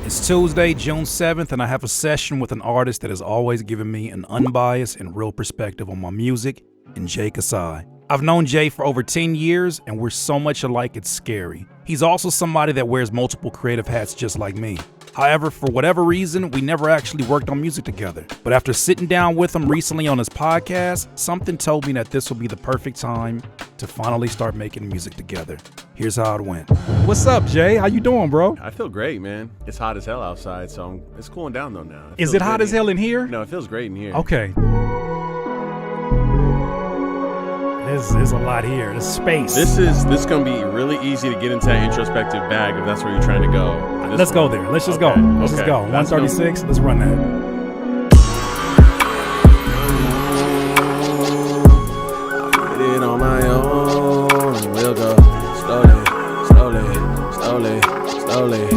It's Tuesday, June 7th, and I have a session with an artist that has always given me an unbiased and real perspective on my music, and Jay Kasai. I've known Jay for over 10 years, and we're so much alike it's scary. He's also somebody that wears multiple creative hats just like me. However, for whatever reason, we never actually worked on music together. But after sitting down with him recently on his podcast, something told me that this would be the perfect time to finally start making music together. Here's how it went. What's up, Jay? How you doing, bro? I feel great, man. It's hot as hell outside, so it's cooling down though now. Is it hot as hell in here? No, it feels great in here. Okay. There's a lot here. There's space. This is gonna be really easy to get into that introspective bag if that's where you're trying to go. Let's go there. Let's just go. Let's just go. 136. Let's run that. I did it on my own. We'll go slowly, slowly, slowly, slowly.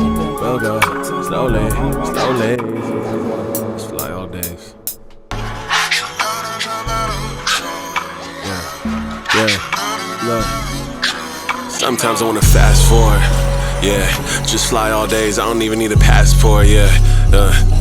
We'll go slowly, slowly. Let's fly all days. Yeah, look. Sometimes I wanna fast forward. Yeah, just fly all days. I don't even need a passport. Yeah,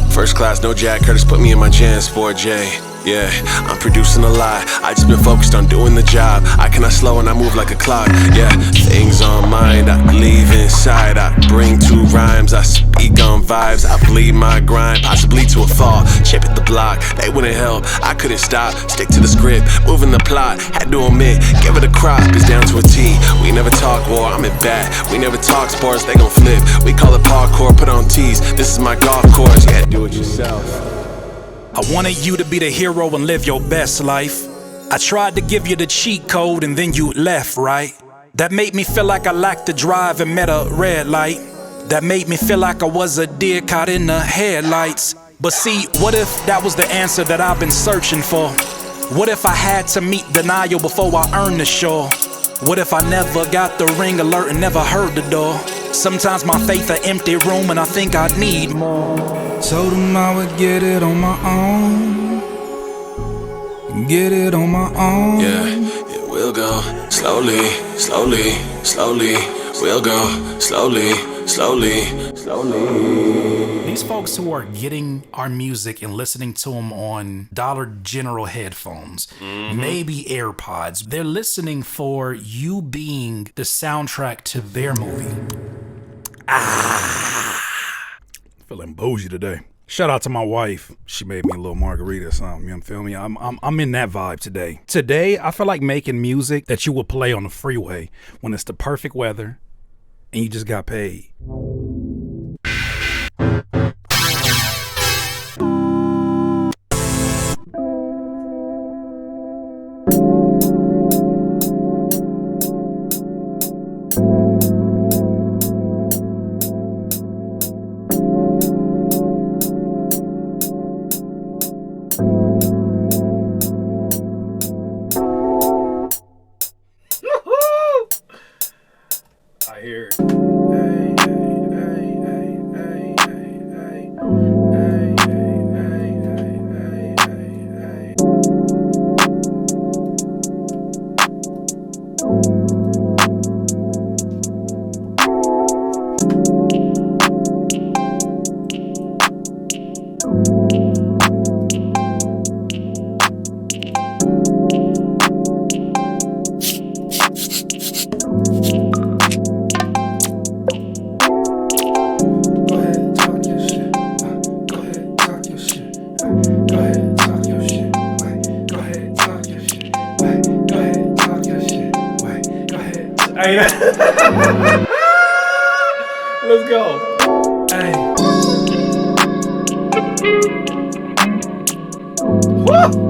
first class, no Jack Curtis. Put me in my JanSport, Jay. Yeah, I'm producing a lot. I just been focused on doing the job. I cannot slow and I move like a clock. Yeah, things on mind. I leave inside. I bring two rhymes. I speak on vibes. I bleed my grind, possibly to a fall. Shape at the block. They wouldn't help. I couldn't stop. Stick to the script. Moving the plot. Had to admit, give it a crop. It's down to a T. We never talk war. I'm at bat. We never talk sports. They gon' flip. We call it parkour. Put on tees. This is my golf course. Yeah, do it yourself. I wanted you to be the hero and live your best life. I tried to give you the cheat code and then you left, right? That made me feel like I lacked the drive and met a red light. That made me feel like I was a deer caught in the headlights. But see, what if that was the answer that I've been searching for? What if I had to meet denial before I earned the shore? What if I never got the ring alert and never heard the door? Sometimes my faith an empty room and I think I need more. Told him I would get it on my own. Get it on my own. Yeah, it will go slowly, slowly, slowly. We'll go slowly, slowly, slowly. These folks who are getting our music and listening to them on Dollar General headphones, maybe AirPods, they're listening for you being the soundtrack to their movie. Feeling bougie today. Shout out to my wife. She made me a little margarita or something, you feel me? I'm in that vibe today. Today, I feel like making music that you will play on the freeway when it's the perfect weather and you just got paid. I hear it. Let's go. Hey. Woo!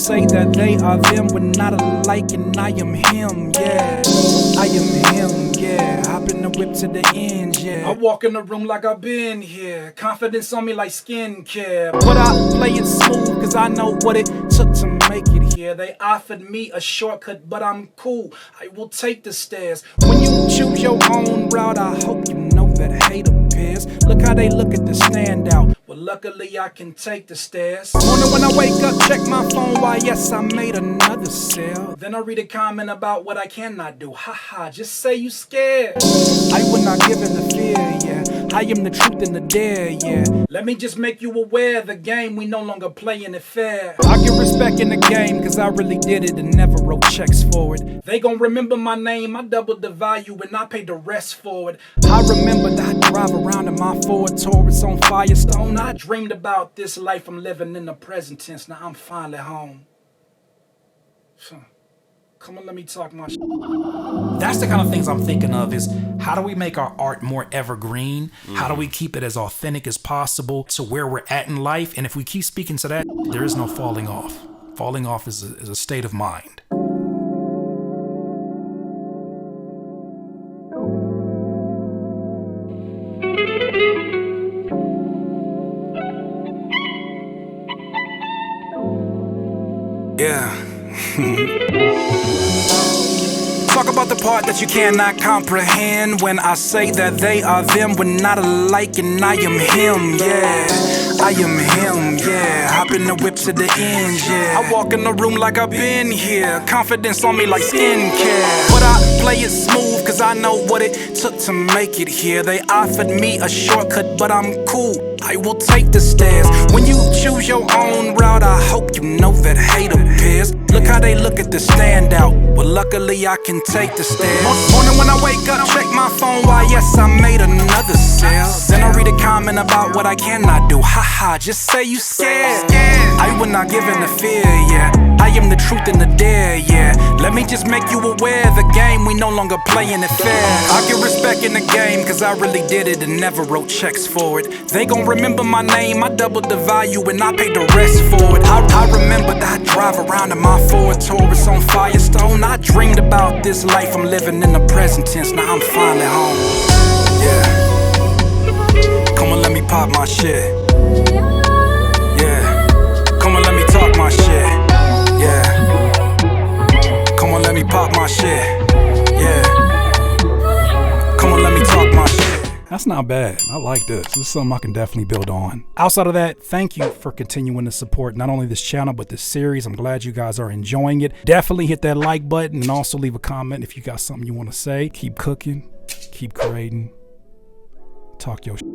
say that they are them, we're not alike, and I am him, yeah. I am him, yeah. Hop in the whip to the end, yeah. I walk in the room like I've been here. Confidence on me like skincare. But I play it smooth, cause I know what it took to make it here. They offered me a shortcut, but I'm cool. I will take the stairs. When you choose your own route, I hope you know that hate appears. Look how they look at the standout. Well, luckily I can take the stairs. Morning when I wake up, check my phone. Why, yes, I made another sale. Then I read a comment about what I cannot do. Haha, just say you scared. I will not give in the fear, yeah. I am the truth and the dare, yeah. Let me just make you aware, the game, we no longer playing it fair. I get respect in the game, cause I really did it and never wrote checks for it. They gon' remember my name, I doubled the value and I paid the rest for it. I remember that I drive around in my Ford Taurus on Firestone. I dreamed about this life I'm living in the present tense, now I'm finally home. Come on, let me talk my shit. That's the kind of things I'm thinking of, is how do we make our art more evergreen? How do we keep it as authentic as possible to where we're at in life? And if we keep speaking to that, there is no falling off. Falling off is a state of mind. Yeah. Talk about the part that you cannot comprehend. When I say that they are them, we're not alike, and I am him, yeah. I am him, yeah. Hop in the whip to the end, yeah. I walk in the room like I've been here. Confidence on me like skincare. But I play it smooth, cause I know what it took to make it here. They offered me a shortcut, but I'm cool. I will take the stairs. When you choose your own route, I hope you know that hate appears. Look how they look at the standout. Well, luckily I can take the stairs. Morning when I wake up, check my phone. Why, yes, I made another sale. Then I read a comment about what I cannot do. Haha, just say you scared. I will not give in to fear, yeah. I am the truth and the dare, yeah. Let me just make you aware, the game, we no longer playing it fair. I get respect in the game, cause I really did it and never wrote checks for it. They gon' remember my name, I doubled the value and I paid the rest for it. I remember that I drive around in my Ford Taurus on Firestone. I dreamed about this life I'm living in the present tense, now I'm finally home. Yeah. Come on, let me pop my shit. Yeah. Come on, let me talk my shit. Yeah. Come on, let me pop my shit. Yeah. Come on, let me talk my shit. That's not bad. I like this. This is something I can definitely build on. Outside of that, thank you for continuing to support not only this channel, but this series. I'm glad you guys are enjoying it. Definitely hit that like button and also leave a comment if you got something you want to say. Keep cooking, keep creating, talk your shit.